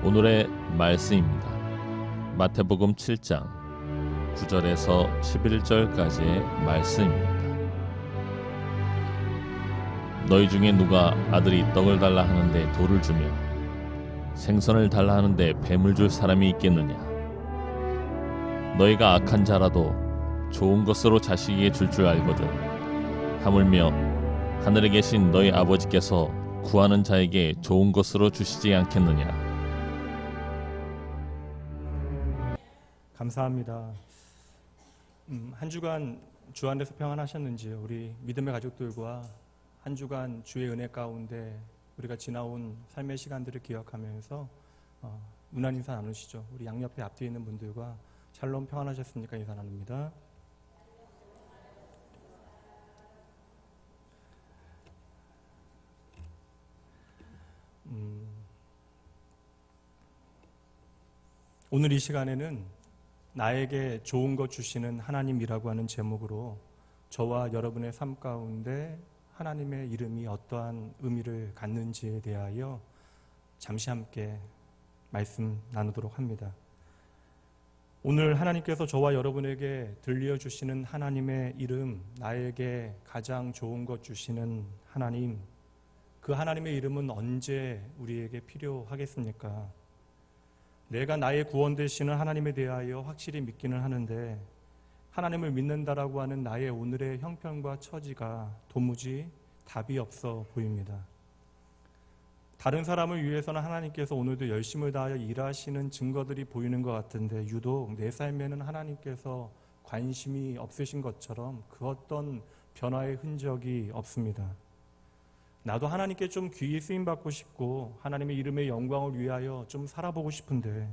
오늘의 말씀입니다. 마태복음 7장 9절에서 11절까지의 말씀입니다. 너희 중에 누가 아들이 떡을 달라 하는데 돌을 주며 생선을 달라 하는데 뱀을 줄 사람이 있겠느냐? 너희가 악한 자라도 좋은 것으로 자식에게 줄 알거든. 하물며 하늘에 계신 너희 아버지께서 구하는 자에게 좋은 것으로 주시지 않겠느냐? 감사합니다. 한 주간 주 안에서 평안하셨는지요? 우리 믿음의 가족들과 한 주간 주의 은혜 가운데 우리가 지나온 삶의 시간들을 기억하면서 문안 인사 나누시죠. 우리 양옆에 앞뒤에 있는 분들과 샬롬 평안하셨습니까? 인사 나눕니다. 오늘 이 시간에는 나에게 좋은 것 주시는 하나님이라고 하는 제목으로 저와 여러분의 삶 가운데 하나님의 이름이 어떠한 의미를 갖는지에 대하여 잠시 함께 말씀 나누도록 합니다. 오늘 하나님께서 저와 여러분에게 들려주시는 하나님의 이름, 나에게 가장 좋은 것 주시는 하나님, 그 하나님의 이름은 언제 우리에게 필요하겠습니까? 내가 나의 구원 되시는 하나님에 대하여 확실히 믿기는 하는데 하나님을 믿는다라고 하는 나의 오늘의 형편과 처지가 도무지 답이 없어 보입니다. 다른 사람을 위해서는 하나님께서 오늘도 열심을 다하여 일하시는 증거들이 보이는 것 같은데 유독 내 삶에는 하나님께서 관심이 없으신 것처럼 그 어떤 변화의 흔적이 없습니다. 나도 하나님께 좀 귀히 쓰임받고 싶고 하나님의 이름의 영광을 위하여 좀 살아보고 싶은데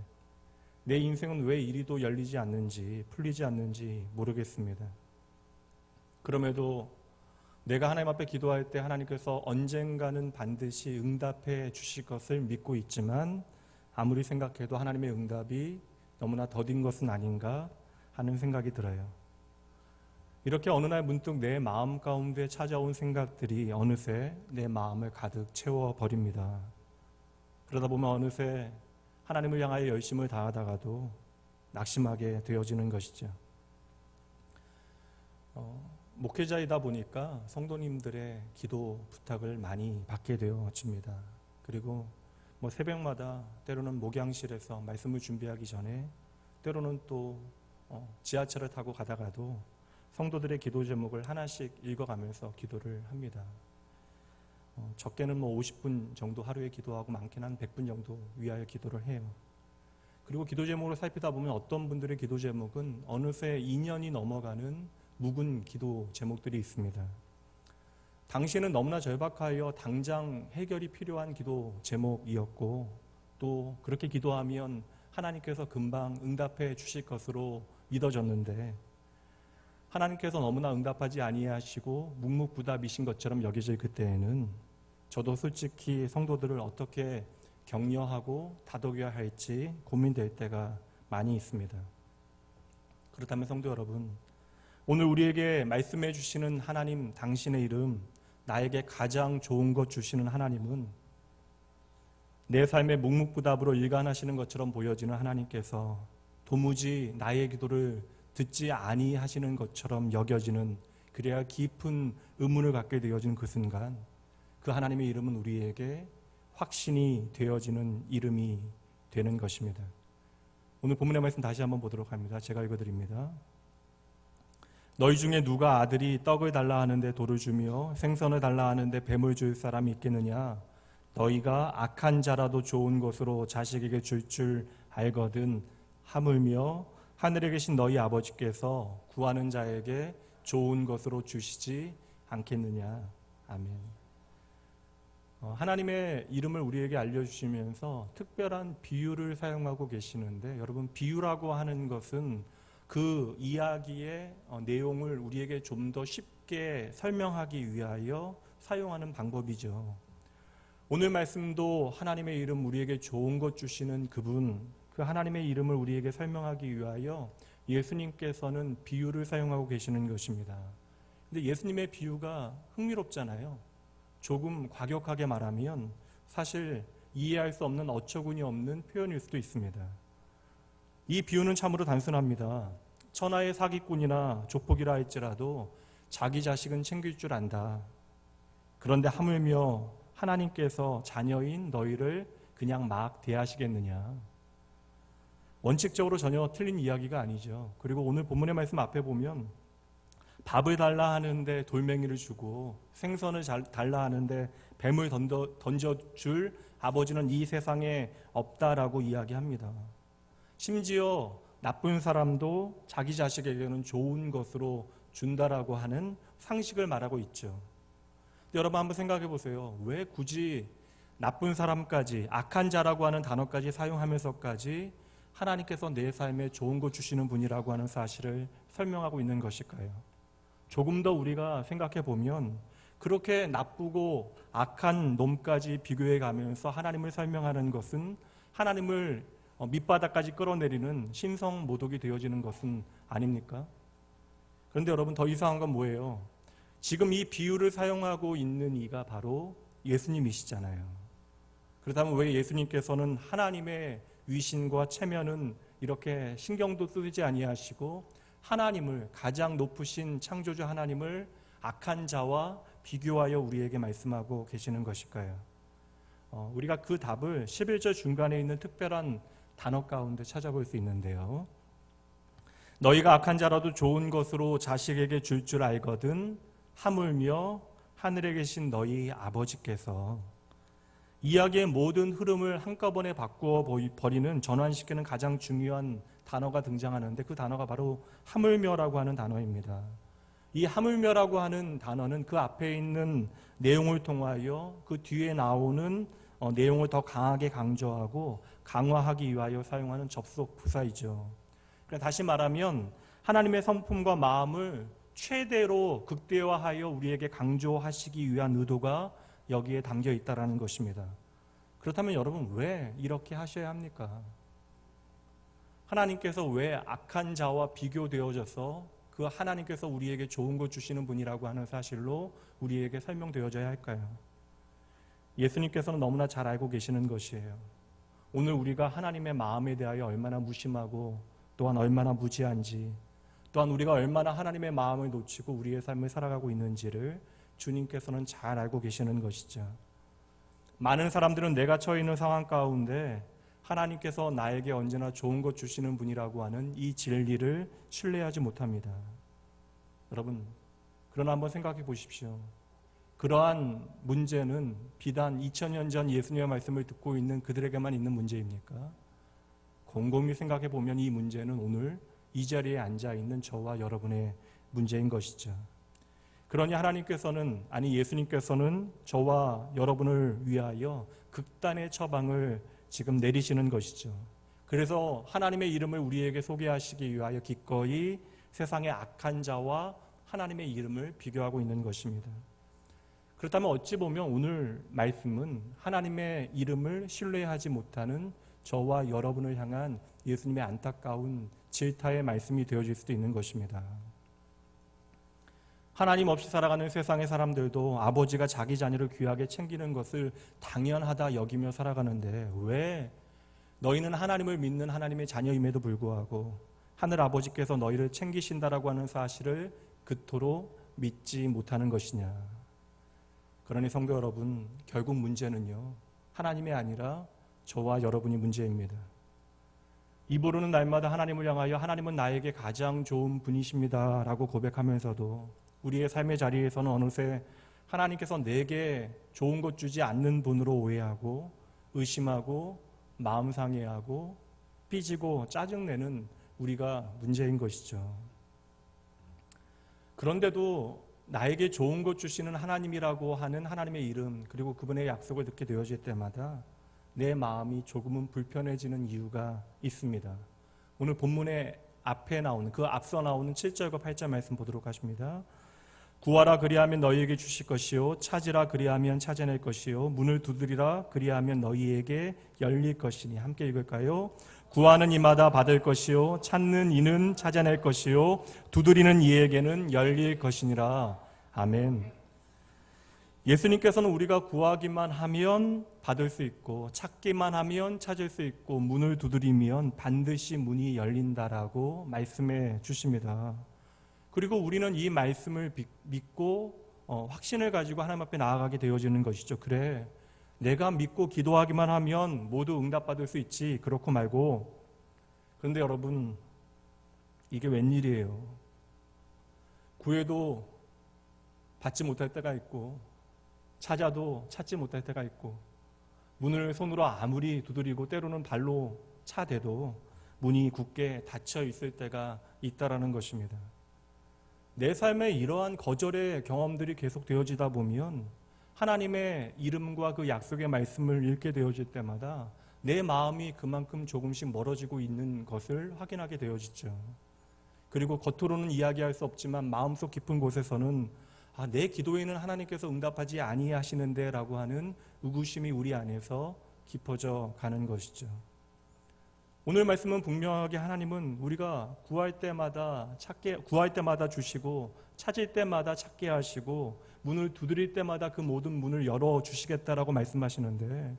내 인생은 왜 이리도 열리지 않는지 풀리지 않는지 모르겠습니다. 그럼에도 내가 하나님 앞에 기도할 때 하나님께서 언젠가는 반드시 응답해 주실 것을 믿고 있지만 아무리 생각해도 하나님의 응답이 너무나 더딘 것은 아닌가 하는 생각이 들어요. 이렇게 어느 날 문득 내 마음 가운데 찾아온 생각들이 어느새 내 마음을 가득 채워버립니다. 그러다 보면 어느새 하나님을 향하여 열심을 다하다가도 낙심하게 되어지는 것이죠. 목회자이다 보니까 성도님들의 기도 부탁을 많이 받게 되어집니다. 그리고 새벽마다 때로는 목양실에서 말씀을 준비하기 전에 때로는 또 지하철을 타고 가다가도 성도들의 기도 제목을 하나씩 읽어가면서 기도를 합니다. 적게는 50분 정도 하루에 기도하고 많게는 한 100분 정도 위하여 기도를 해요. 그리고 기도 제목을 살피다 보면 어떤 분들의 기도 제목은 어느새 2년이 넘어가는 묵은 기도 제목들이 있습니다. 당시에는 너무나 절박하여 당장 해결이 필요한 기도 제목이었고 또 그렇게 기도하면 하나님께서 금방 응답해 주실 것으로 믿어졌는데 하나님께서 너무나 응답하지 아니하시고 묵묵부답이신 것처럼 여겨질 그때에는 저도 솔직히 성도들을 어떻게 격려하고 다독여야 할지 고민될 때가 많이 있습니다. 그렇다면 성도 여러분, 오늘 우리에게 말씀해 주시는 하나님 당신의 이름, 나에게 가장 좋은 것 주시는 하나님은 내 삶의 묵묵부답으로 일관하시는 것처럼 보여지는 하나님께서 도무지 나의 기도를 듣지 아니하시는 것처럼 여겨지는 그래야 깊은 의문을 갖게 되어지는 그 순간 그 하나님의 이름은 우리에게 확신이 되어지는 이름이 되는 것입니다. 오늘 본문의 말씀 다시 한번 보도록 합니다. 제가 읽어드립니다. 너희 중에 누가 아들이 떡을 달라 하는데 돌을 주며 생선을 달라 하는데 뱀을 줄 사람이 있겠느냐? 너희가 악한 자라도 좋은 것으로 자식에게 줄 알거든. 하물며 하늘에 계신 너희 아버지께서 구하는 자에게 좋은 것으로 주시지 않겠느냐. 아멘. 하나님의 이름을 우리에게 알려주시면서 특별한 비유를 사용하고 계시는데 여러분, 비유라고 하는 것은 그 이야기의 내용을 우리에게 좀 더 쉽게 설명하기 위하여 사용하는 방법이죠. 오늘 말씀도 하나님의 이름, 우리에게 좋은 것 주시는 그분, 그 하나님의 이름을 우리에게 설명하기 위하여 예수님께서는 비유를 사용하고 계시는 것입니다. 근데 예수님의 비유가 흥미롭잖아요. 조금 과격하게 말하면 사실 이해할 수 없는 어처구니 없는 표현일 수도 있습니다. 이 비유는 참으로 단순합니다. 천하의 사기꾼이나 조폭이라 할지라도 자기 자식은 챙길 줄 안다. 그런데 하물며 하나님께서 자녀인 너희를 그냥 막 대하시겠느냐. 원칙적으로 전혀 틀린 이야기가 아니죠. 그리고 오늘 본문의 말씀 앞에 보면 밥을 달라 하는데 돌멩이를 주고 생선을 달라 하는데 뱀을 던져줄 아버지는 이 세상에 없다라고 이야기합니다. 심지어 나쁜 사람도 자기 자식에게는 좋은 것으로 준다라고 하는 상식을 말하고 있죠. 여러분 한번 생각해 보세요. 왜 굳이 나쁜 사람까지 악한 자라고 하는 단어까지 사용하면서까지 하나님께서 내 삶에 좋은 것 주시는 분이라고 하는 사실을 설명하고 있는 것일까요? 조금 더 우리가 생각해 보면 그렇게 나쁘고 악한 놈까지 비교해 가면서 하나님을 설명하는 것은 하나님을 밑바닥까지 끌어내리는 신성모독이 되어지는 것은 아닙니까? 그런데 여러분 더 이상한 건 뭐예요? 지금 이 비유를 사용하고 있는 이가 바로 예수님이시잖아요. 그렇다면 왜 예수님께서는 하나님의 위신과 체면은 이렇게 신경도 쓰지 아니하시고 하나님을, 가장 높으신 창조주 하나님을 악한 자와 비교하여 우리에게 말씀하고 계시는 것일까요? 우리가 그 답을 11절 중간에 있는 특별한 단어 가운데 찾아볼 수 있는데요. 너희가 악한 자라도 좋은 것으로 자식에게 줄 줄 알거든 하물며 하늘에 계신 너희 아버지께서. 이야기의 모든 흐름을 한꺼번에 바꾸어 버리는, 전환시키는 가장 중요한 단어가 등장하는데 그 단어가 바로 하물며라고 하는 단어입니다. 이 하물며라고 하는 단어는 그 앞에 있는 내용을 통하여 그 뒤에 나오는 내용을 더 강하게 강조하고 강화하기 위하여 사용하는 접속 부사이죠. 그러니까 다시 말하면 하나님의 성품과 마음을 최대로 극대화하여 우리에게 강조하시기 위한 의도가 여기에 담겨 있다는 것입니다. 그렇다면 여러분 왜 이렇게 하셔야 합니까? 하나님께서 왜 악한 자와 비교되어져서 그 하나님께서 우리에게 좋은 것 주시는 분이라고 하는 사실로 우리에게 설명되어져야 할까요? 예수님께서는 너무나 잘 알고 계시는 것이에요. 오늘 우리가 하나님의 마음에 대하여 얼마나 무심하고 또한 얼마나 무지한지, 또한 우리가 얼마나 하나님의 마음을 놓치고 우리의 삶을 살아가고 있는지를 주님께서는 잘 알고 계시는 것이죠. 많은 사람들은 내가 처해 있는 상황 가운데 하나님께서 나에게 언제나 좋은 것 주시는 분이라고 하는 이 진리를 신뢰하지 못합니다. 여러분, 그러나 한번 생각해 보십시오. 그러한 문제는 비단 2000년 전 예수님의 말씀을 듣고 있는 그들에게만 있는 문제입니까? 곰곰이 생각해 보면 이 문제는 오늘 이 자리에 앉아 있는 저와 여러분의 문제인 것이죠. 그러니 하나님께서는, 아니 예수님께서는 저와 여러분을 위하여 극단의 처방을 지금 내리시는 것이죠. 그래서 하나님의 이름을 우리에게 소개하시기 위하여 기꺼이 세상의 악한 자와 하나님의 이름을 비교하고 있는 것입니다. 그렇다면 어찌 보면 오늘 말씀은 하나님의 이름을 신뢰하지 못하는 저와 여러분을 향한 예수님의 안타까운 질타의 말씀이 되어질 수도 있는 것입니다. 하나님 없이 살아가는 세상의 사람들도 아버지가 자기 자녀를 귀하게 챙기는 것을 당연하다 여기며 살아가는데 왜 너희는 하나님을 믿는 하나님의 자녀임에도 불구하고 하늘 아버지께서 너희를 챙기신다라고 하는 사실을 그토록 믿지 못하는 것이냐. 그러니 성도 여러분, 결국 문제는요, 하나님이 아니라 저와 여러분이 문제입니다. 입으로는 날마다 하나님을 향하여 하나님은 나에게 가장 좋은 분이십니다 라고 고백하면서도 우리의 삶의 자리에서는 어느새 하나님께서 내게 좋은 것 주지 않는 분으로 오해하고 의심하고 마음 상해하고 삐지고 짜증내는 우리가 문제인 것이죠. 그런데도 나에게 좋은 것 주시는 하나님이라고 하는 하나님의 이름, 그리고 그분의 약속을 듣게 되어질 때마다 내 마음이 조금은 불편해지는 이유가 있습니다. 오늘 본문의 앞에 나오는, 그 앞서 나오는 7절과 8절 말씀 보도록 하십니다. 구하라 그리하면 너희에게 주실 것이요 찾으라 그리하면 찾아낼 것이요 문을 두드리라 그리하면 너희에게 열릴 것이니. 함께 읽을까요? 구하는 이마다 받을 것이요 찾는 이는 찾아낼 것이요 두드리는 이에게는 열릴 것이니라. 아멘. 예수님께서는 우리가 구하기만 하면 받을 수 있고 찾기만 하면 찾을 수 있고 문을 두드리면 반드시 문이 열린다라고 말씀해 주십니다. 그리고 우리는 이 말씀을 믿고 확신을 가지고 하나님 앞에 나아가게 되어지는 것이죠. 그래, 내가 믿고 기도하기만 하면 모두 응답받을 수 있지, 그렇고 말고. 그런데 여러분, 이게 웬일이에요? 구해도 받지 못할 때가 있고 찾아도 찾지 못할 때가 있고 문을 손으로 아무리 두드리고 때로는 발로 차대도 문이 굳게 닫혀 있을 때가 있다라는 것입니다. 내 삶에 이러한 거절의 경험들이 계속 되어지다 보면 하나님의 이름과 그 약속의 말씀을 읽게 되어질 때마다 내 마음이 그만큼 조금씩 멀어지고 있는 것을 확인하게 되어지죠. 그리고 겉으로는 이야기할 수 없지만 마음속 깊은 곳에서는 내 기도에는 하나님께서 응답하지 아니하시는데 라고 하는 의구심이 우리 안에서 깊어져 가는 것이죠. 오늘 말씀은 분명하게 하나님은 우리가 구할 때마다 주시고 찾을 때마다 찾게 하시고 문을 두드릴 때마다 그 모든 문을 열어주시겠다라고 말씀하시는데,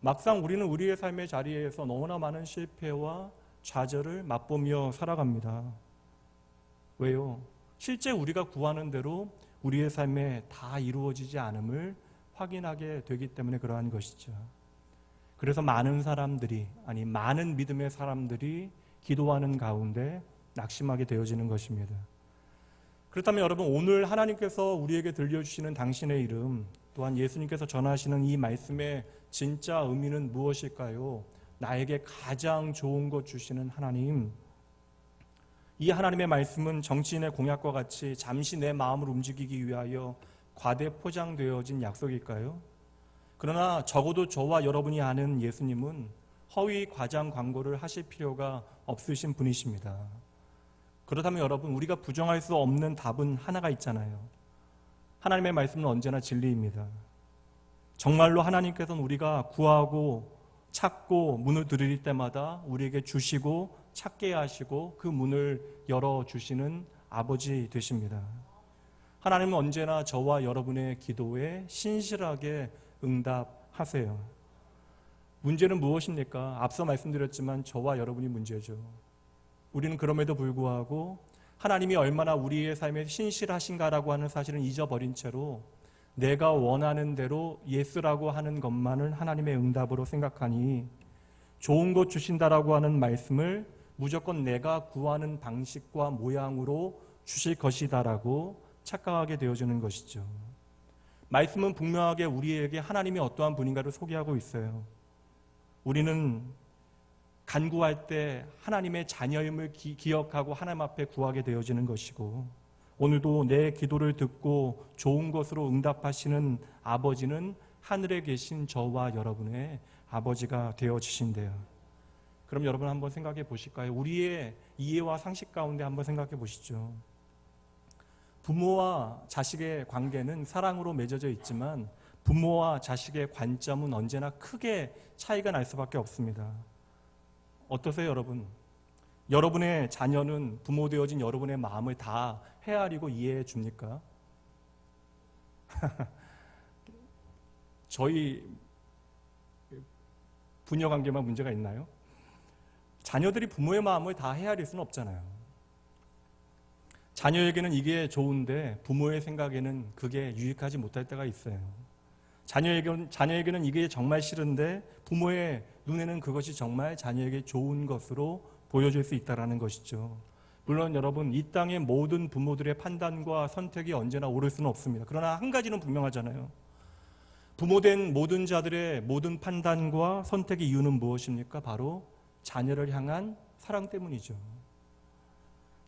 막상 우리는 우리의 삶의 자리에서 너무나 많은 실패와 좌절을 맛보며 살아갑니다. 왜요? 실제 우리가 구하는 대로 우리의 삶에 다 이루어지지 않음을 확인하게 되기 때문에 그러한 것이죠. 그래서 많은 믿음의 사람들이 기도하는 가운데 낙심하게 되어지는 것입니다. 그렇다면 여러분, 오늘 하나님께서 우리에게 들려주시는 당신의 이름, 또한 예수님께서 전하시는 이 말씀의 진짜 의미는 무엇일까요? 나에게 가장 좋은 것 주시는 하나님, 이 하나님의 말씀은 정치인의 공약과 같이 잠시 내 마음을 움직이기 위하여 과대 포장되어진 약속일까요? 그러나 적어도 저와 여러분이 아는 예수님은 허위 과장 광고를 하실 필요가 없으신 분이십니다. 그렇다면 여러분, 우리가 부정할 수 없는 답은 하나가 있잖아요. 하나님의 말씀은 언제나 진리입니다. 정말로 하나님께서는 우리가 구하고 찾고 문을 두드릴 때마다 우리에게 주시고 찾게 하시고 그 문을 열어주시는 아버지 되십니다. 하나님은 언제나 저와 여러분의 기도에 신실하게 응답하세요. 문제는 무엇입니까? 앞서 말씀드렸지만 저와 여러분이 문제죠. 우리는 그럼에도 불구하고 하나님이 얼마나 우리의 삶에 신실하신가라고 하는 사실은 잊어버린 채로 내가 원하는 대로 예스라고 하는 것만을 하나님의 응답으로 생각하니 좋은 것 주신다라고 하는 말씀을 무조건 내가 구하는 방식과 모양으로 주실 것이다라고 착각하게 되어지는 것이죠. 말씀은 분명하게 우리에게 하나님이 어떠한 분인가를 소개하고 있어요. 우리는 간구할 때 하나님의 자녀임을 기억하고 하나님 앞에 구하게 되어지는 것이고, 오늘도 내 기도를 듣고 좋은 것으로 응답하시는 아버지는 하늘에 계신 저와 여러분의 아버지가 되어지신대요. 그럼 여러분 한번 생각해 보실까요? 우리의 이해와 상식 가운데 한번 생각해 보시죠. 부모와 자식의 관계는 사랑으로 맺어져 있지만 부모와 자식의 관점은 언제나 크게 차이가 날 수밖에 없습니다. 어떠세요, 여러분? 여러분의 자녀는 부모 되어진 여러분의 마음을 다 헤아리고 이해해 줍니까? 저희 부녀 관계만 문제가 있나요? 자녀들이 부모의 마음을 다 헤아릴 수는 없잖아요. 자녀에게는 이게 좋은데 부모의 생각에는 그게 유익하지 못할 때가 있어요. 자녀에게는 이게 정말 싫은데 부모의 눈에는 그것이 정말 자녀에게 좋은 것으로 보여질 수 있다는 것이죠. 물론 여러분, 이 땅의 모든 부모들의 판단과 선택이 언제나 옳을 수는 없습니다. 그러나 한 가지는 분명하잖아요. 부모된 모든 자들의 모든 판단과 선택의 이유는 무엇입니까? 바로 자녀를 향한 사랑 때문이죠.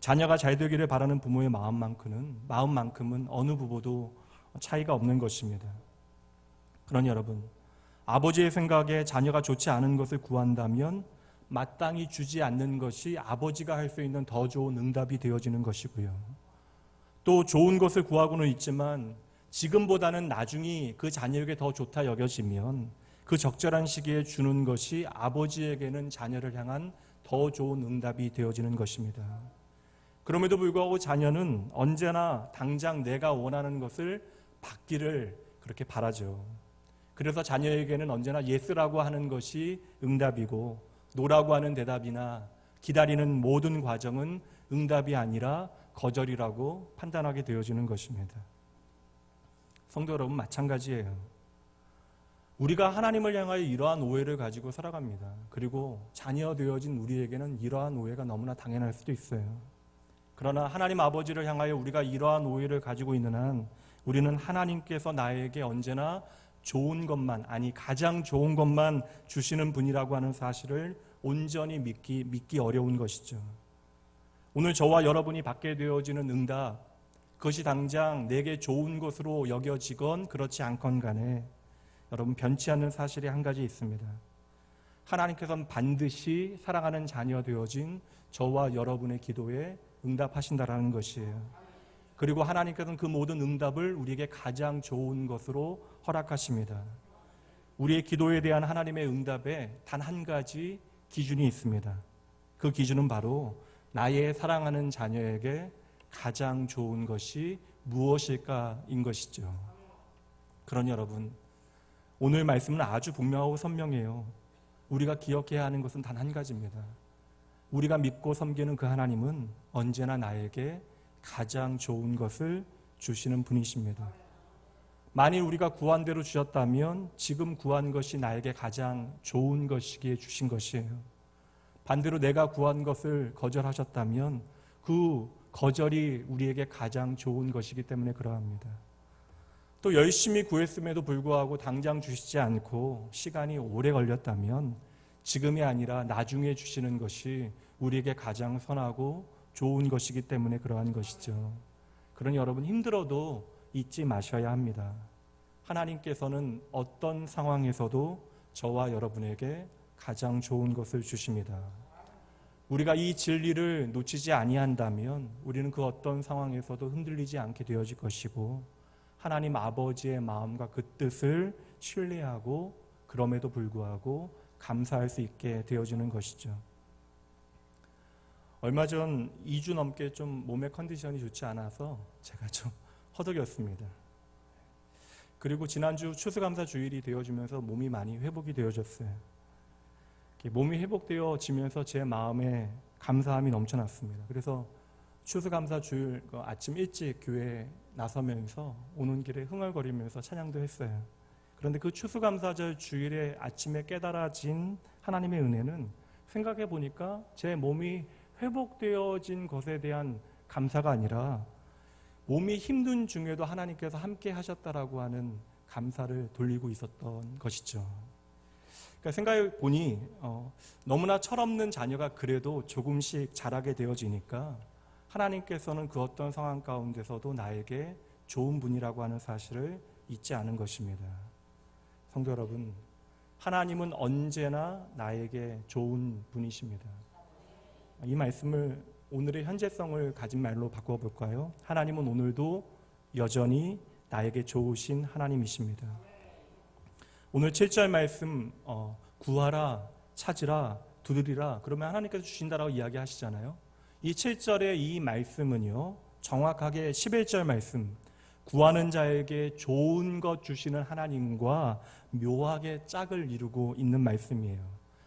자녀가 잘 되기를 바라는 부모의 마음만큼은 어느 부모도 차이가 없는 것입니다. 그러니 여러분, 아버지의 생각에 자녀가 좋지 않은 것을 구한다면 마땅히 주지 않는 것이 아버지가 할 수 있는 더 좋은 응답이 되어지는 것이고요. 또 좋은 것을 구하고는 있지만 지금보다는 나중이 그 자녀에게 더 좋다 여겨지면 그 적절한 시기에 주는 것이 아버지에게는 자녀를 향한 더 좋은 응답이 되어지는 것입니다. 그럼에도 불구하고 자녀는 언제나 당장 내가 원하는 것을 받기를 그렇게 바라죠. 그래서 자녀에게는 언제나 예스라고 하는 것이 응답이고 노라고 하는 대답이나 기다리는 모든 과정은 응답이 아니라 거절이라고 판단하게 되어지는 것입니다. 성도 여러분, 마찬가지예요. 우리가 하나님을 향하여 이러한 오해를 가지고 살아갑니다. 그리고 자녀 되어진 우리에게는 이러한 오해가 너무나 당연할 수도 있어요. 그러나 하나님 아버지를 향하여 우리가 이러한 오해를 가지고 있는 한 우리는 하나님께서 나에게 언제나 좋은 것만, 아니 가장 좋은 것만 주시는 분이라고 하는 사실을 온전히 믿기 어려운 것이죠. 오늘 저와 여러분이 받게 되어지는 응답, 그것이 당장 내게 좋은 것으로 여겨지건 그렇지 않건 간에 여러분, 변치 않는 사실이 한 가지 있습니다. 하나님께서는 반드시 사랑하는 자녀 되어진 저와 여러분의 기도에 응답하신다라는 것이에요. 그리고 하나님께서는 그 모든 응답을 우리에게 가장 좋은 것으로 허락하십니다. 우리의 기도에 대한 하나님의 응답에 단 한 가지 기준이 있습니다. 그 기준은 바로 나의 사랑하는 자녀에게 가장 좋은 것이 무엇일까인 것이죠. 그러니 여러분, 오늘 말씀은 아주 분명하고 선명해요. 우리가 기억해야 하는 것은 단 한 가지입니다. 우리가 믿고 섬기는 그 하나님은 언제나 나에게 가장 좋은 것을 주시는 분이십니다. 만일 우리가 구한 대로 주셨다면 지금 구한 것이 나에게 가장 좋은 것이기에 주신 것이에요. 반대로 내가 구한 것을 거절하셨다면 그 거절이 우리에게 가장 좋은 것이기 때문에 그러합니다. 또 열심히 구했음에도 불구하고 당장 주시지 않고 시간이 오래 걸렸다면 지금이 아니라 나중에 주시는 것이 우리에게 가장 선하고 좋은 것이기 때문에 그러한 것이죠. 그러니 여러분, 힘들어도 잊지 마셔야 합니다. 하나님께서는 어떤 상황에서도 저와 여러분에게 가장 좋은 것을 주십니다. 우리가 이 진리를 놓치지 아니한다면 우리는 그 어떤 상황에서도 흔들리지 않게 되어질 것이고 하나님 아버지의 마음과 그 뜻을 신뢰하고 그럼에도 불구하고 감사할 수 있게 되어지는 것이죠. 얼마 전 2주 넘게 좀 몸의 컨디션이 좋지 않아서 제가 좀 허덕였습니다. 그리고 지난주 추수감사 주일이 되어지면서 몸이 많이 회복이 되어졌어요. 몸이 회복되어지면서 제 마음에 감사함이 넘쳐났습니다. 그래서 추수감사 주일 아침 일찍 교회에 나서면서 오는 길에 흥얼거리면서 찬양도 했어요. 그런데 그 추수감사절 주일에 아침에 깨달아진 하나님의 은혜는 생각해 보니까 제 몸이 회복되어진 것에 대한 감사가 아니라 몸이 힘든 중에도 하나님께서 함께 하셨다라고 하는 감사를 돌리고 있었던 것이죠. 그러니까 생각해 보니 너무나 철없는 자녀가 그래도 조금씩 자라게 되어지니까 하나님께서는 그 어떤 상황 가운데서도 나에게 좋은 분이라고 하는 사실을 잊지 않은 것입니다. 성도 여러분, 하나님은 언제나 나에게 좋은 분이십니다. 이 말씀을 오늘의 현재성을 가진 말로 바꿔볼까요? 하나님은 오늘도 여전히 나에게 좋으신 하나님이십니다. 오늘 7절 말씀 구하라, 찾으라, 두드리라 그러면 하나님께서 주신다라고 이야기하시잖아요. 이 7절의 이 말씀은요, 정확하게 11절 말씀 구하는 자에게 좋은 것 주시는 하나님과 묘하게 짝을 이루고 있는 말씀이에요.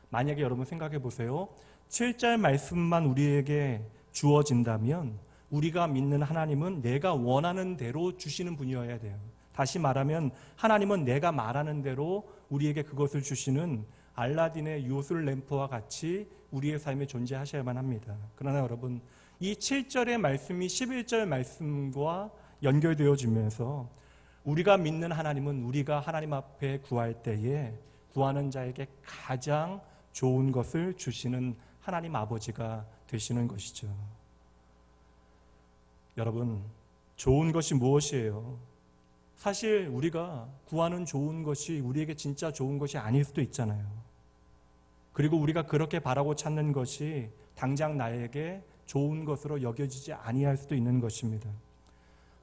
만약에 여러분 생각해 보세요. 7절 말씀만 우리에게 주어진다면 우리가 믿는 하나님은 내가 원하는 대로 주시는 분이어야 돼요. 다시 말하면 하나님은 내가 말하는 대로 우리에게 그것을 주시는 알라딘의 요술 램프와 같이 우리의 삶에 존재하셔야만 합니다. 그러나 여러분, 이 7절의 말씀이 11절 말씀과 연결되어지면서 우리가 믿는 하나님은 우리가 하나님 앞에 구할 때에 구하는 자에게 가장 좋은 것을 주시는 하나님 아버지가 되시는 것이죠. 여러분, 좋은 것이 무엇이에요? 사실 우리가 구하는 좋은 것이 우리에게 진짜 좋은 것이 아닐 수도 있잖아요. 그리고 우리가 그렇게 바라고 찾는 것이 당장 나에게 좋은 것으로 여겨지지 아니할 수도 있는 것입니다.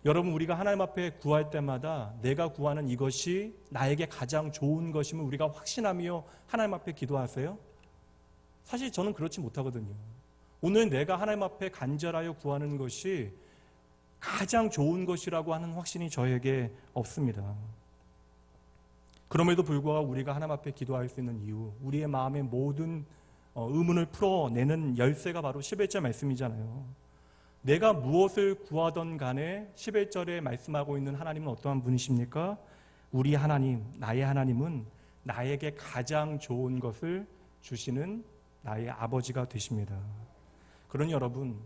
여러분, 우리가 하나님 앞에 구할 때마다 내가 구하는 이것이 나에게 가장 좋은 것임을 우리가 확신하며 하나님 앞에 기도하세요? 사실 저는 그렇지 못하거든요. 오늘 내가 하나님 앞에 간절하여 구하는 것이 가장 좋은 것이라고 하는 확신이 저에게 없습니다. 그럼에도 불구하고 우리가 하나님 앞에 기도할 수 있는 이유, 우리의 마음의 모든 의문을 풀어내는 열쇠가 바로 11절 말씀이잖아요. 내가 무엇을 구하던 간에 11절에 말씀하고 있는 하나님은 어떠한 분이십니까? 우리 하나님, 나의 하나님은 나에게 가장 좋은 것을 주시는 나의 아버지가 되십니다. 그러니 여러분,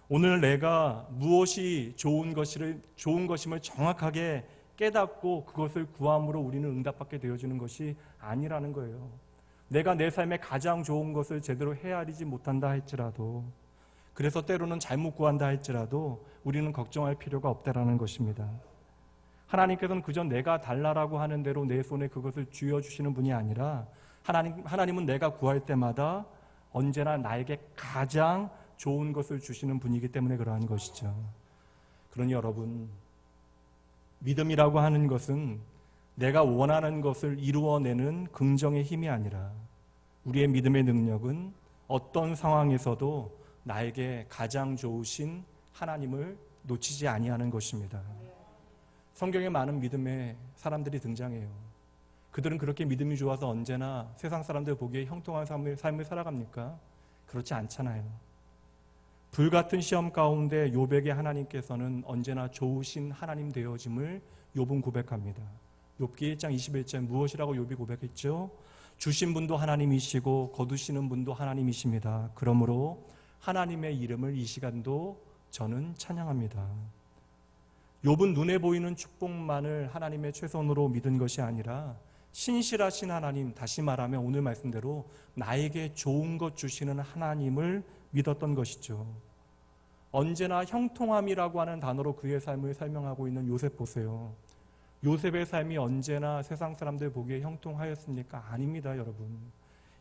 오늘 내가 무엇이 좋은 것임을 정확하게 깨닫고 그것을 구함으로 우리는 응답받게 되어지는 것이 아니라는 거예요. 내가 내 삶에 가장 좋은 것을 제대로 헤아리지 못한다 할지라도, 그래서 때로는 잘못 구한다 할지라도 우리는 걱정할 필요가 없다라는 것입니다. 하나님께서는 그저 내가 달라라고 하는 대로 내 손에 그것을 쥐어주시는 분이 아니라 하나님은 내가 구할 때마다 언제나 나에게 가장 좋은 것을 주시는 분이기 때문에 그러한 것이죠. 그러니 여러분, 믿음이라고 하는 것은 내가 원하는 것을 이루어내는 긍정의 힘이 아니라 우리의 믿음의 능력은 어떤 상황에서도 나에게 가장 좋으신 하나님을 놓치지 아니하는 것입니다. 성경에 많은 믿음의 사람들이 등장해요. 그들은 그렇게 믿음이 좋아서 언제나 세상 사람들 보기에 형통한 삶을 살아갑니까? 그렇지 않잖아요. 불같은 시험 가운데 욥에게 하나님께서는 언제나 좋으신 하나님 되어짐을 욥은 고백합니다. 욥기 1장 21절 무엇이라고 욥이 고백했죠? 주신 분도 하나님이시고 거두시는 분도 하나님이십니다. 그러므로 하나님의 이름을 이 시간도 저는 찬양합니다. 욥은 눈에 보이는 축복만을 하나님의 최선으로 믿은 것이 아니라 신실하신 하나님, 다시 말하면 오늘 말씀대로 나에게 좋은 것 주시는 하나님을 믿었던 것이죠. 언제나 형통함이라고 하는 단어로 그의 삶을 설명하고 있는 요셉 보세요. 요셉의 삶이 언제나 세상 사람들 보기에 형통하였습니까? 아닙니다, 여러분.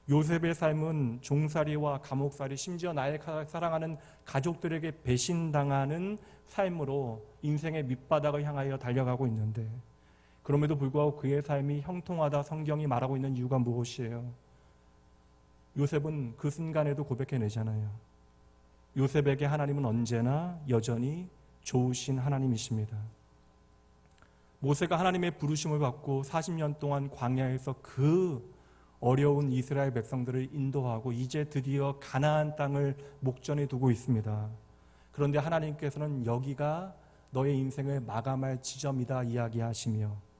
요셉의 삶은 종살이와 감옥살이, 심지어 나의 사랑하는 가족들에게 배신당하는 삶으로 인생의 밑바닥을 향하여 달려가고 있는데, 그럼에도 불구하고 그의 삶이 형통하다 성경이 말하고 있는 이유가 무엇이에요? 요셉은 그 순간에도 고백해내잖아요. 요셉에게 하나님은 언제나 여전히 좋으신 하나님이십니다. 모세가 하나님의 부르심을 받고 40년 동안 광야에서 그 어려운 이스라엘 백성들을 인도하고 이제 드디어 가나안 땅을 목전에 두고 있습니다. 그런데 하나님께서는 여기가 너의 인생을 마감할 지점이다 이야기하시며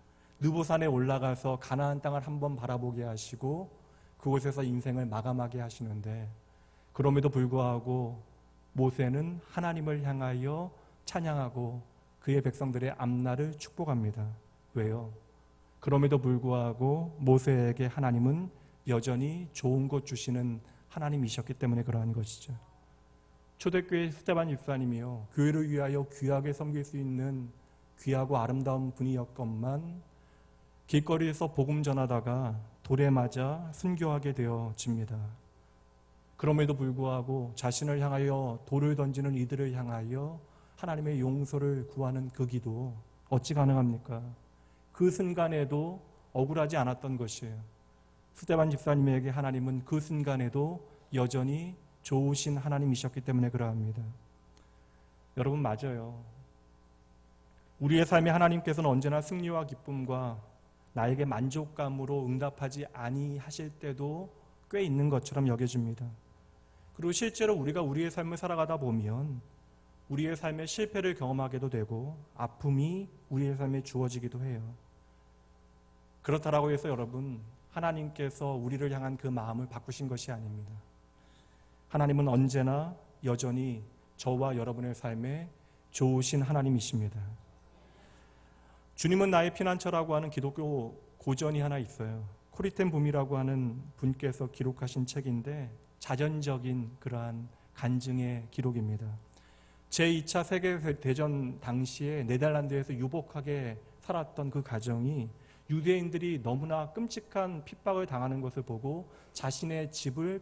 느보산에 올라가서 가나안 땅을 한번 바라보게 하시고 그곳에서 인생을 마감하게 하시는데, 그럼에도 불구하고 모세는 하나님을 향하여 찬양하고 그의 백성들의 앞날을 축복합니다. 왜요? 그럼에도 불구하고 모세에게 하나님은 여전히 좋은 것 주시는 하나님이셨기 때문에 그러한 것이죠. 초대교회 스테반 집사님이요, 교회를 위하여 귀하게 섬길 수 있는 귀하고 아름다운 분이었건만 길거리에서 복음 전하다가 돌에 맞아 순교하게 되어집니다. 그럼에도 불구하고 자신을 향하여 돌을 던지는 이들을 향하여 하나님의 용서를 구하는 그 기도 어찌 가능합니까? 그 순간에도 억울하지 않았던 것이에요. 스테반 집사님에게 하나님은 그 순간에도 여전히 좋으신 하나님이셨기 때문에 그러합니다. 여러분, 맞아요. 우리의 삶에 하나님께서는 언제나 승리와 기쁨과 나에게 만족감으로 응답하지 아니하실 때도 꽤 있는 것처럼 여겨집니다. 그리고 실제로 우리가 우리의 삶을 살아가다 보면 우리의 삶에 실패를 경험하게도 되고 아픔이 우리의 삶에 주어지기도 해요. 그렇다라고 해서 여러분, 하나님께서 우리를 향한 그 마음을 바꾸신 것이 아닙니다. 하나님은 언제나 여전히 저와 여러분의 삶에 좋으신 하나님이십니다. 주님은 나의 피난처라고 하는 기독교 고전이 하나 있어요. 코리텐 붐이라고 하는 분께서 기록하신 책인데 자전적인 그러한 간증의 기록입니다. 제2차 세계대전 당시에 네덜란드에서 유복하게 살았던 그 가정이 유대인들이 너무나 끔찍한 핍박을 당하는 것을 보고 자신의 집을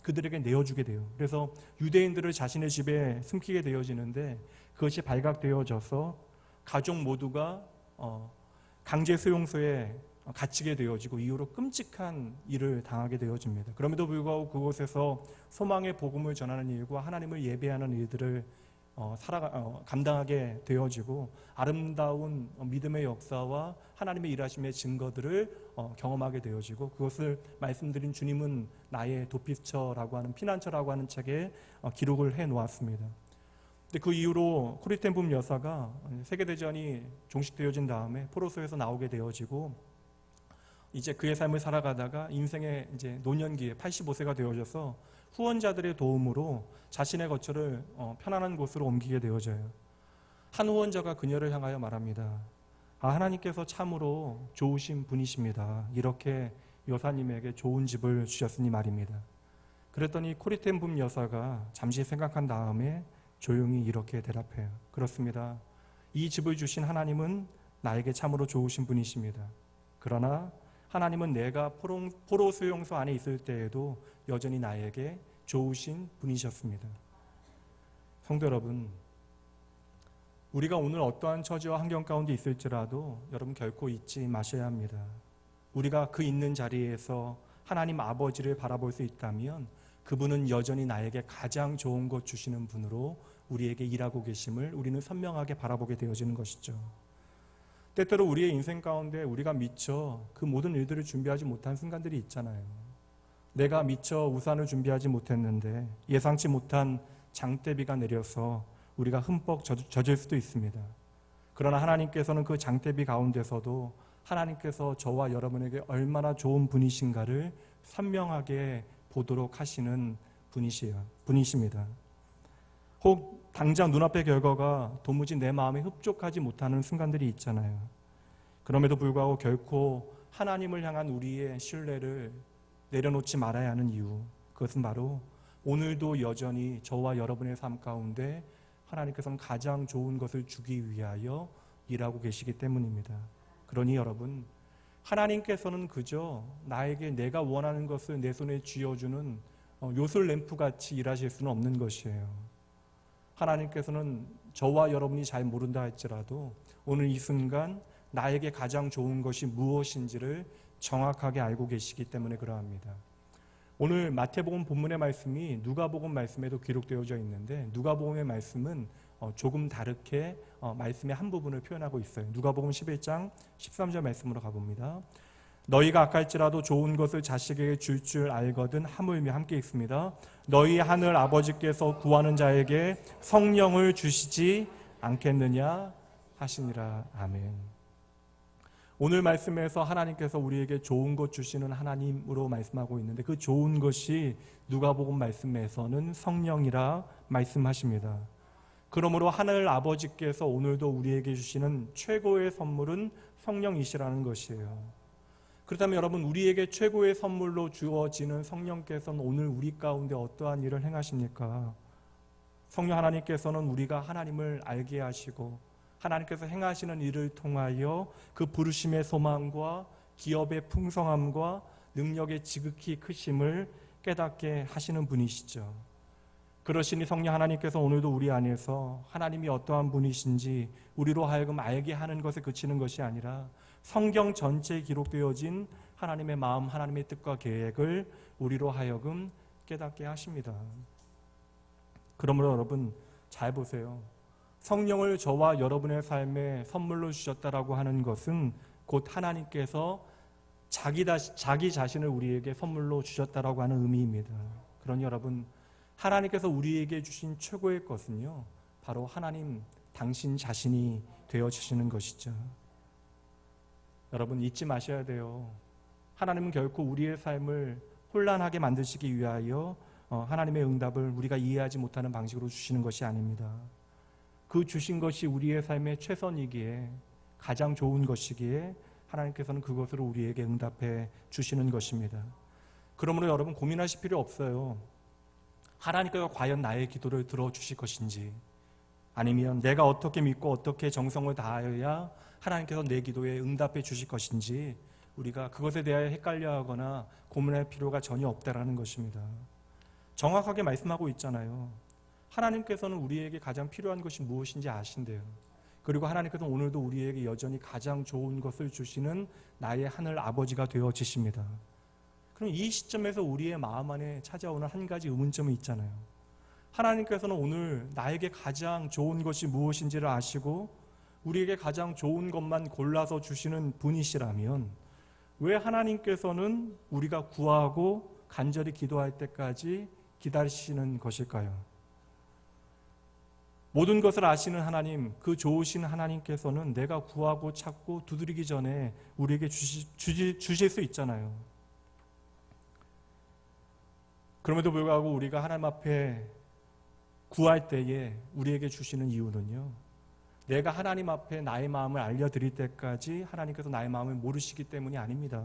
그들에게 내어주게 돼요. 그래서 유대인들을 자신의 집에 숨기게 되어지는데 그것이 발각되어져서 가족 모두가 강제 수용소에 갇히게 되어지고 이후로 끔찍한 일을 당하게 되어집니다. 그럼에도 불구하고 그곳에서 소망의 복음을 전하는 일과 하나님을 예배하는 일들을 감당하게 되어지고 아름다운 믿음의 역사와 하나님의 일하심의 증거들을 경험하게 되어지고, 그것을 말씀드린 주님은 나의 도피처라고 하는, 피난처라고 하는 책에 기록을 해 놓았습니다. 근데 그 이후로 코리 ten 붐 여사가 세계대전이 종식되어진 다음에 포로소에서 나오게 되어지고, 이제 그의 삶을 살아가다가 인생의 이제 노년기에 85세가 되어져서 후원자들의 도움으로 자신의 거처를 편안한 곳으로 옮기게 되어져요. 한 후원자가 그녀를 향하여 말합니다. 하나님께서 참으로 좋으신 분이십니다. 이렇게 여사님에게 좋은 집을 주셨으니 말입니다. 그랬더니 코리 ten 붐 여사가 잠시 생각한 다음에 조용히 이렇게 대답해요. 그렇습니다. 이 집을 주신 하나님은 나에게 참으로 좋으신 분이십니다. 그러나 하나님은 내가 포로 수용소 안에 있을 때에도 여전히 나에게 좋으신 분이셨습니다. 성도 여러분, 우리가 오늘 어떠한 처지와 환경 가운데 있을지라도 여러분 결코 잊지 마셔야 합니다. 우리가 그 있는 자리에서 하나님 아버지를 바라볼 수 있다면 그분은 여전히 나에게 가장 좋은 것 주시는 분으로 우리에게 일하고 계심을 우리는 선명하게 바라보게 되어지는 것이죠. 때때로 우리의 인생 가운데 우리가 미처 그 모든 일들을 준비하지 못한 순간들이 있잖아요. 내가 미처 우산을 준비하지 못했는데 예상치 못한 장대비가 내려서 우리가 흠뻑 젖을 수도 있습니다. 그러나 하나님께서는 그 장대비 가운데서도 하나님께서 저와 여러분에게 얼마나 좋은 분이신가를 선명하게 보도록 하시는 분이십니다. 혹 당장 눈앞의 결과가 도무지 내 마음에 흡족하지 못하는 순간들이 있잖아요. 그럼에도 불구하고 결코 하나님을 향한 우리의 신뢰를 내려놓지 말아야 하는 이유, 그것은 바로 오늘도 여전히 저와 여러분의 삶 가운데 하나님께서는 가장 좋은 것을 주기 위하여 일하고 계시기 때문입니다. 그러니 여러분, 하나님께서는 그저 나에게 내가 원하는 것을 내 손에 쥐어주는 요술 램프같이 일하실 수는 없는 것이에요. 하나님께서는 저와 여러분이 잘 모른다 할지라도 오늘 이 순간 나에게 가장 좋은 것이 무엇인지를 정확하게 알고 계시기 때문에 그러합니다. 오늘 마태복음 본문의 말씀이 누가복음 말씀에도 기록되어져 있는데, 누가복음의 말씀은 조금 다르게 말씀의 한 부분을 표현하고 있어요. 누가복음 11장 13절 말씀으로 가봅니다. 너희가 악할지라도 좋은 것을 자식에게 줄 알거든 하물며, 함께 있습니다. 너희 하늘 아버지께서 구하는 자에게 성령을 주시지 않겠느냐 하시니라. 아멘. 오늘 말씀에서 하나님께서 우리에게 좋은 것 주시는 하나님으로 말씀하고 있는데, 그 좋은 것이 누가복음 말씀에서는 성령이라 말씀하십니다. 그러므로 하늘 아버지께서 오늘도 우리에게 주시는 최고의 선물은 성령이시라는 것이에요. 그렇다면 여러분, 우리에게 최고의 선물로 주어지는 성령께서는 오늘 우리 가운데 어떠한 일을 행하십니까? 성령 하나님께서는 우리가 하나님을 알게 하시고 하나님께서 행하시는 일을 통하여 그 부르심의 소망과 기업의 풍성함과 능력의 지극히 크심을 깨닫게 하시는 분이시죠. 그러시니 성령 하나님께서 오늘도 우리 안에서 하나님이 어떠한 분이신지 우리로 하여금 알게 하는 것에 그치는 것이 아니라 성경 전체에 기록되어진 하나님의 마음, 하나님의 뜻과 계획을 우리로 하여금 깨닫게 하십니다. 그러므로 여러분 잘 보세요. 성령을 저와 여러분의 삶에 선물로 주셨다라고 하는 것은 곧 하나님께서 자기 자신을 우리에게 선물로 주셨다라고 하는 의미입니다. 그러니 여러분, 하나님께서 우리에게 주신 최고의 것은요, 바로 하나님 당신 자신이 되어주시는 것이죠. 여러분 잊지 마셔야 돼요. 하나님은 결코 우리의 삶을 혼란하게 만드시기 위하여 하나님의 응답을 우리가 이해하지 못하는 방식으로 주시는 것이 아닙니다. 그 주신 것이 우리의 삶의 최선이기에 가장 좋은 것이기에 하나님께서는 그것으로 우리에게 응답해 주시는 것입니다. 그러므로 여러분 고민하실 필요 없어요. 하나님께서 과연 나의 기도를 들어주실 것인지, 아니면 내가 어떻게 믿고 어떻게 정성을 다하여야 하나님께서 내 기도에 응답해 주실 것인지 우리가 그것에 대하여 헷갈려하거나 고민할 필요가 전혀 없다라는 것입니다. 정확하게 말씀하고 있잖아요. 하나님께서는 우리에게 가장 필요한 것이 무엇인지 아신대요. 그리고 하나님께서는 오늘도 우리에게 여전히 가장 좋은 것을 주시는 나의 하늘 아버지가 되어지십니다. 그럼 이 시점에서 우리의 마음 안에 찾아오는 한 가지 의문점이 있잖아요. 하나님께서는 오늘 나에게 가장 좋은 것이 무엇인지를 아시고 우리에게 가장 좋은 것만 골라서 주시는 분이시라면 왜 하나님께서는 우리가 구하고 간절히 기도할 때까지 기다리시는 것일까요? 모든 것을 아시는 하나님, 그 좋으신 하나님께서는 내가 구하고 찾고 두드리기 전에 우리에게 주실 수 있잖아요. 그럼에도 불구하고 우리가 하나님 앞에 구할 때에 우리에게 주시는 이유는요, 내가 하나님 앞에 나의 마음을 알려드릴 때까지 하나님께서 나의 마음을 모르시기 때문이 아닙니다.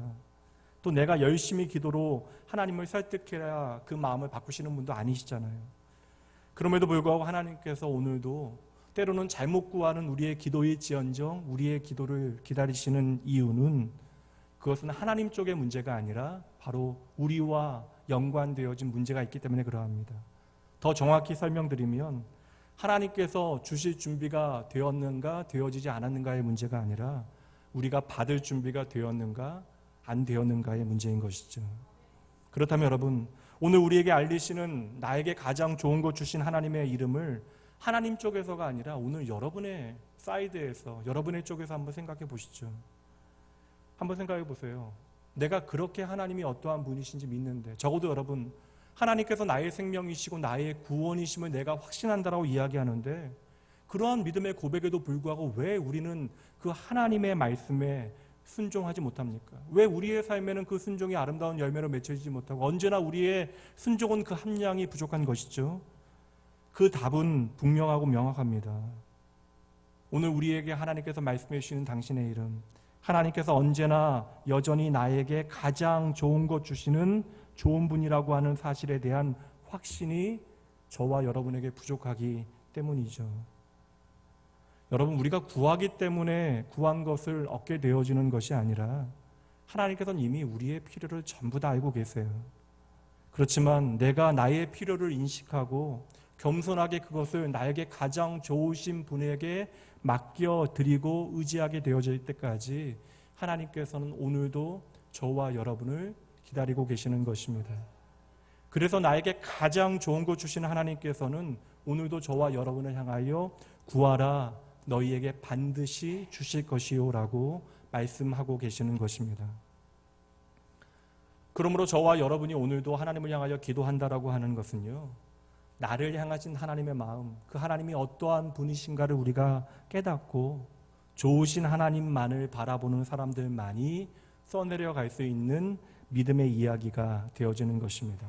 또 내가 열심히 기도로 하나님을 설득해야 그 마음을 바꾸시는 분도 아니시잖아요. 그럼에도 불구하고 하나님께서 오늘도 때로는 잘못 구하는 우리의 기도일지언정 우리의 기도를 기다리시는 이유는 그것은 하나님 쪽의 문제가 아니라 바로 우리와 연관되어진 문제가 있기 때문에 그러합니다. 더 정확히 설명드리면 하나님께서 주실 준비가 되었는가 되어지지 않았는가의 문제가 아니라 우리가 받을 준비가 되었는가 안 되었는가의 문제인 것이죠. 그렇다면 여러분, 오늘 우리에게 알리시는 나에게 가장 좋은 것 주신 하나님의 이름을 하나님 쪽에서가 아니라 오늘 여러분의 사이드에서, 여러분의 쪽에서 한번 생각해 보시죠. 한번 생각해 보세요. 내가 그렇게 하나님이 어떠한 분이신지 믿는데, 적어도 여러분, 하나님께서 나의 생명이시고 나의 구원이심을 내가 확신한다라고 이야기하는데, 그러한 믿음의 고백에도 불구하고 왜 우리는 그 하나님의 말씀에 순종하지 못합니까? 왜 우리의 삶에는 그 순종이 아름다운 열매로 맺혀지지 못하고 언제나 우리의 순종은 그 함량이 부족한 것이죠? 그 답은 분명하고 명확합니다. 오늘 우리에게 하나님께서 말씀해 주시는 당신의 이름, 하나님께서 언제나 여전히 나에게 가장 좋은 것 주시는 좋은 분이라고 하는 사실에 대한 확신이 저와 여러분에게 부족하기 때문이죠. 여러분, 우리가 구하기 때문에 구한 것을 얻게 되어지는 것이 아니라 하나님께서는 이미 우리의 필요를 전부 다 알고 계세요. 그렇지만 내가 나의 필요를 인식하고 겸손하게 그것을 나에게 가장 좋으신 분에게 맡겨드리고 의지하게 되어질 때까지 하나님께서는 오늘도 저와 여러분을 기다리고 계시는 것입니다. 그래서 나에게 가장 좋은 것 주시는 하나님께서는 오늘도 저와 여러분을 향하여 구하라, 너희에게 반드시 주실 것이요 라고 말씀하고 계시는 것입니다. 그러므로 저와 여러분이 오늘도 하나님을 향하여 기도한다라고 하는 것은요, 나를 향하신 하나님의 마음, 그 하나님이 어떠한 분이신가를 우리가 깨닫고 좋으신 하나님만을 바라보는 사람들만이 써내려갈 수 있는 믿음의 이야기가 되어지는 것입니다.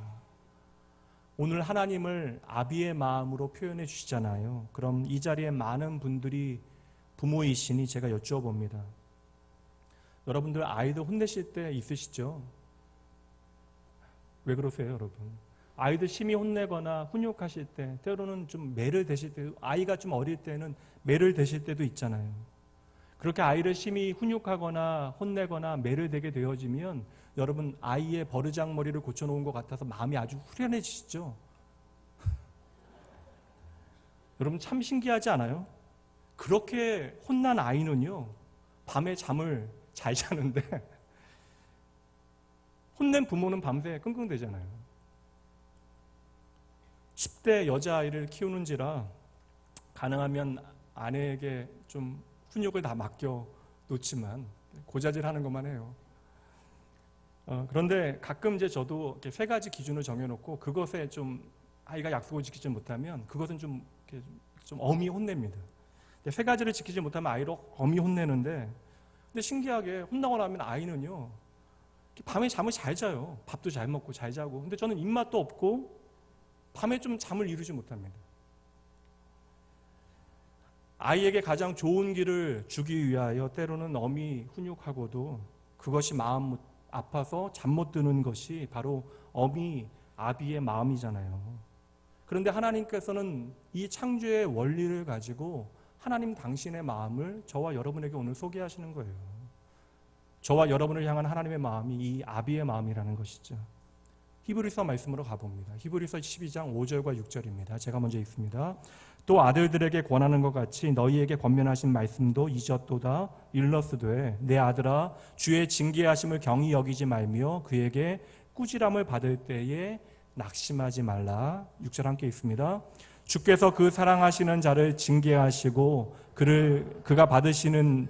오늘 하나님을 아비의 마음으로 표현해 주시잖아요. 그럼 이 자리에 많은 분들이 부모이시니 제가 여쭈어봅니다. 여러분들 아이들 혼내실 때 있으시죠? 왜 그러세요, 여러분? 아이들 심히 혼내거나 훈육하실 때, 때로는 좀 매를 대실 때, 아이가 좀 어릴 때는 매를 대실 때도 있잖아요. 그렇게 아이를 심히 훈육하거나 혼내거나 매를 대게 되어지면 여러분, 아이의 버르장머리를 고쳐놓은 것 같아서 마음이 아주 후련해지시죠? 여러분, 참 신기하지 않아요? 그렇게 혼난 아이는요, 밤에 잠을 잘 자는데 혼낸 부모는 밤새 끙끙대잖아요. 10대 여자아이를 키우는지라 가능하면 아내에게 좀 훈육을 다 맡겨 놓지만 고자질하는 것만 해요. 그런데 가끔 이제 저도 이렇게 3가지 기준을 정해놓고 그것에 좀 아이가 약속을 지키지 못하면 그것은 좀 엄히 혼냅니다. 3가지를 지키지 못하면 아이를 엄히 혼내는데, 근데 신기하게 혼나고 나면 아이는요, 밤에 잠을 잘 자요. 밥도 잘 먹고 잘 자고. 근데 저는 입맛도 없고 밤에 좀 잠을 이루지 못합니다. 아이에게 가장 좋은 길을 주기 위하여 때로는 엄히 훈육하고도 그것이 마음 아파서 잠 못 드는 것이 바로 어미 아비의 마음이잖아요. 그런데 하나님께서는 이 창조의 원리를 가지고 하나님 당신의 마음을 저와 여러분에게 오늘 소개하시는 거예요. 저와 여러분을 향한 하나님의 마음이 이 아비의 마음이라는 것이죠. 히브리서 말씀으로 가봅니다. 히브리서 12장 5절과 6절입니다. 제가 먼저 읽습니다. 또 아들들에게 권하는 것 같이 너희에게 권면하신 말씀도 잊었도다. 일러스되 내 아들아 주의 징계하심을 경히 여기지 말며 그에게 꾸지람을 받을 때에 낙심하지 말라. 6절 함께 읽습니다. 주께서 그 사랑하시는 자를 징계하시고 그가 받으시는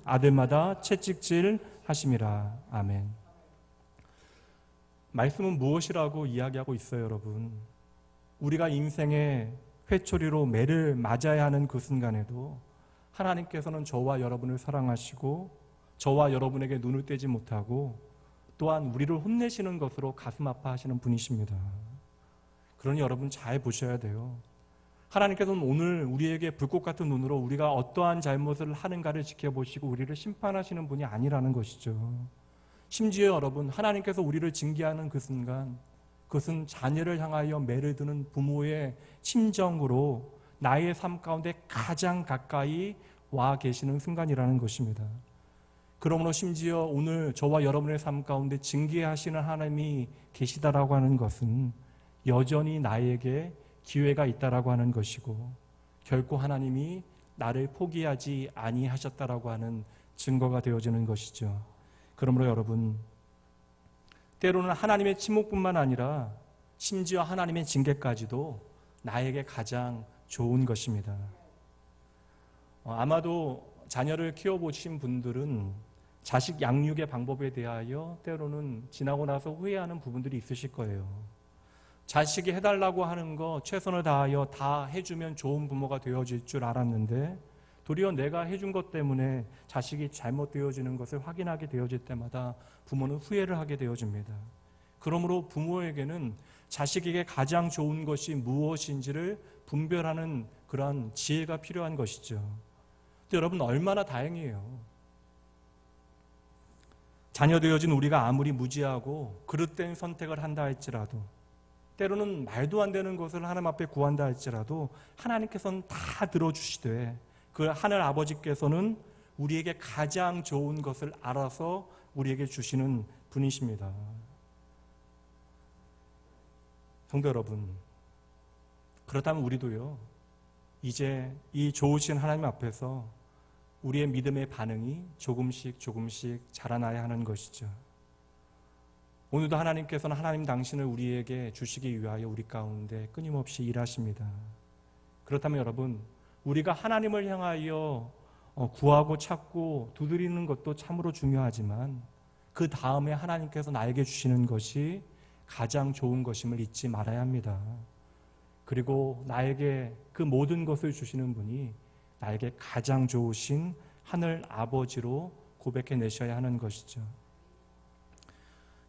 아들마다 채찍질 하심이라. 아멘. 말씀은 무엇이라고 이야기하고 있어요, 여러분? 우리가 인생의 회초리로 매를 맞아야 하는 그 순간에도 하나님께서는 저와 여러분을 사랑하시고 저와 여러분에게 눈을 떼지 못하고 또한 우리를 혼내시는 것으로 가슴 아파하시는 분이십니다. 그러니 여러분 잘 보셔야 돼요. 하나님께서는 오늘 우리에게 불꽃 같은 눈으로 우리가 어떠한 잘못을 하는가를 지켜보시고 우리를 심판하시는 분이 아니라는 것이죠. 심지어 여러분, 하나님께서 우리를 징계하는 그 순간, 그것은 자녀를 향하여 매를 드는 부모의 심정으로 나의 삶 가운데 가장 가까이 와 계시는 순간이라는 것입니다. 그러므로 심지어 오늘 저와 여러분의 삶 가운데 징계하시는 하나님이 계시다라고 하는 것은 여전히 나에게 기회가 있다라고 하는 것이고, 결코 하나님이 나를 포기하지 아니하셨다라고 하는 증거가 되어지는 것이죠. 그러므로 여러분, 때로는 하나님의 침묵뿐만 아니라 심지어 하나님의 징계까지도 나에게 가장 좋은 것입니다. 아마도 자녀를 키워보신 분들은 자식 양육의 방법에 대하여 때로는 지나고 나서 후회하는 부분들이 있으실 거예요. 자식이 해달라고 하는 거 최선을 다하여 다 해주면 좋은 부모가 되어질 줄 알았는데 도리어 내가 해준 것 때문에 자식이 잘못되어지는 것을 확인하게 되어질 때마다 부모는 후회를 하게 되어집니다. 그러므로 부모에게는 자식에게 가장 좋은 것이 무엇인지를 분별하는 그러한 지혜가 필요한 것이죠. 근데 여러분, 얼마나 다행이에요. 자녀 되어진 우리가 아무리 무지하고 그릇된 선택을 한다 할지라도, 때로는 말도 안 되는 것을 하나님 앞에 구한다 할지라도 하나님께서는 다 들어주시되 그 하늘 아버지께서는 우리에게 가장 좋은 것을 알아서 우리에게 주시는 분이십니다. 성도 여러분, 그렇다면 우리도요, 이제 이 좋으신 하나님 앞에서 우리의 믿음의 반응이 조금씩 자라나야 하는 것이죠. 오늘도 하나님께서는 하나님 당신을 우리에게 주시기 위하여 우리 가운데 끊임없이 일하십니다. 그렇다면 여러분, 우리가 하나님을 향하여 구하고 찾고 두드리는 것도 참으로 중요하지만 그 다음에 하나님께서 나에게 주시는 것이 가장 좋은 것임을 잊지 말아야 합니다. 그리고 나에게 그 모든 것을 주시는 분이 나에게 가장 좋으신 하늘 아버지로 고백해내셔야 하는 것이죠.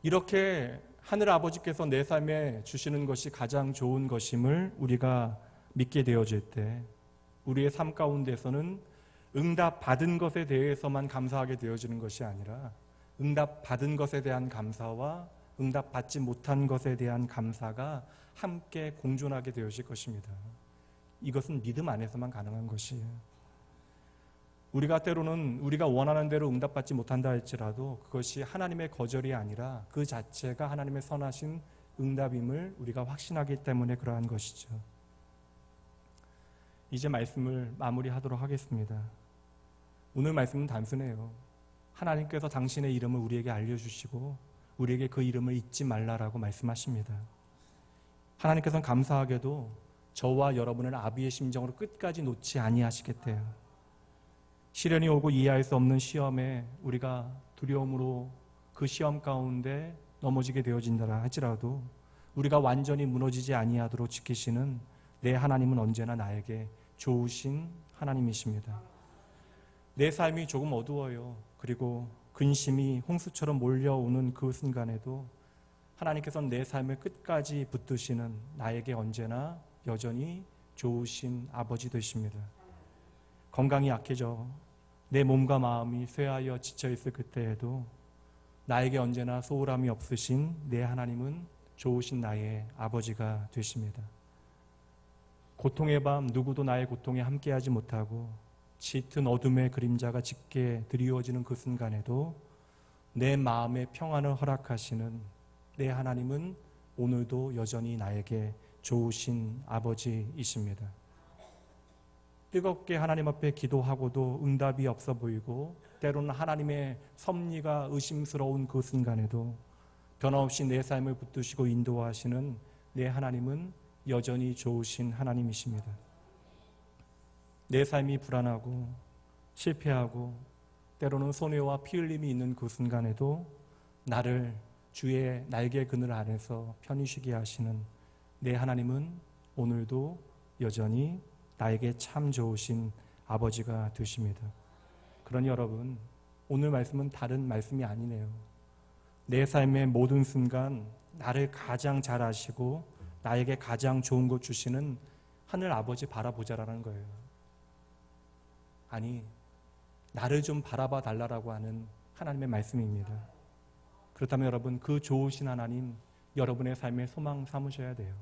이렇게 하늘 아버지께서 내 삶에 주시는 것이 가장 좋은 것임을 우리가 믿게 되어질 때 우리의 삶 가운데서는 응답 받은 것에 대해서만 감사하게 되어지는 것이 아니라 응답 받은 것에 대한 감사와 응답 받지 못한 것에 대한 감사가 함께 공존하게 되어질 것입니다. 이것은 믿음 안에서만 가능한 것이에요. 우리가 때로는 우리가 원하는 대로 응답받지 못한다 할지라도 그것이 하나님의 거절이 아니라 그 자체가 하나님의 선하신 응답임을 우리가 확신하기 때문에 그러한 것이죠. 이제 말씀을 마무리하도록 하겠습니다. 오늘 말씀은 단순해요. 하나님께서 당신의 이름을 우리에게 알려주시고 우리에게 그 이름을 잊지 말라라고 말씀하십니다. 하나님께서는 감사하게도 저와 여러분을 아비의 심정으로 끝까지 놓지 아니하시겠대요. 시련이 오고 이해할 수 없는 시험에 우리가 두려움으로 그 시험 가운데 넘어지게 되어진다 할지라도 우리가 완전히 무너지지 아니하도록 지키시는 내 하나님은 언제나 나에게 좋으신 하나님이십니다. 내 삶이 조금 어두워요. 그리고 근심이 홍수처럼 몰려오는 그 순간에도 하나님께서는 내 삶을 끝까지 붙드시는 나에게 언제나 여전히 좋으신 아버지 되십니다. 건강이 약해져 내 몸과 마음이 쇠하여 지쳐있을 그때에도 나에게 언제나 소홀함이 없으신 내 하나님은 좋으신 나의 아버지가 되십니다. 고통의 밤 누구도 나의 고통에 함께하지 못하고 짙은 어둠의 그림자가 짙게 드리워지는 그 순간에도 내 마음의 평안을 허락하시는 내 하나님은 오늘도 여전히 나에게 좋으신 아버지이십니다. 뜨겁게 하나님 앞에 기도하고도 응답이 없어 보이고 때로는 하나님의 섭리가 의심스러운 그 순간에도 변함없이 내 삶을 붙드시고 인도하시는 내 하나님은 여전히 좋으신 하나님이십니다. 내 삶이 불안하고 실패하고 때로는 손해와 피 흘림이 있는 그 순간에도 나를 주의 날개 그늘 아래서 편히 쉬게 하시는 내 하나님은 오늘도 여전히 나에게 참 좋으신 아버지가 되십니다. 그러니 여러분, 오늘 말씀은 다른 말씀이 아니네요. 내 삶의 모든 순간 나를 가장 잘 아시고 나에게 가장 좋은 것 주시는 하늘 아버지 바라보자라는 거예요. 아니, 나를 좀 바라봐 달라고 하는 하나님의 말씀입니다. 그렇다면 여러분, 그 좋으신 하나님 여러분의 삶의 소망 삼으셔야 돼요.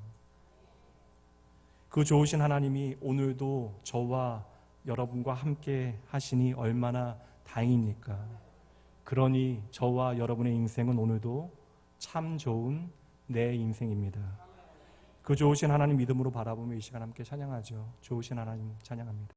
그 좋으신 하나님이 오늘도 저와 여러분과 함께 하시니 얼마나 다행입니까? 그러니 저와 여러분의 인생은 오늘도 참 좋은 내 인생입니다. 그 좋으신 하나님 믿음으로 바라보며 이 시간 함께 찬양하죠. 좋으신 하나님 찬양합니다.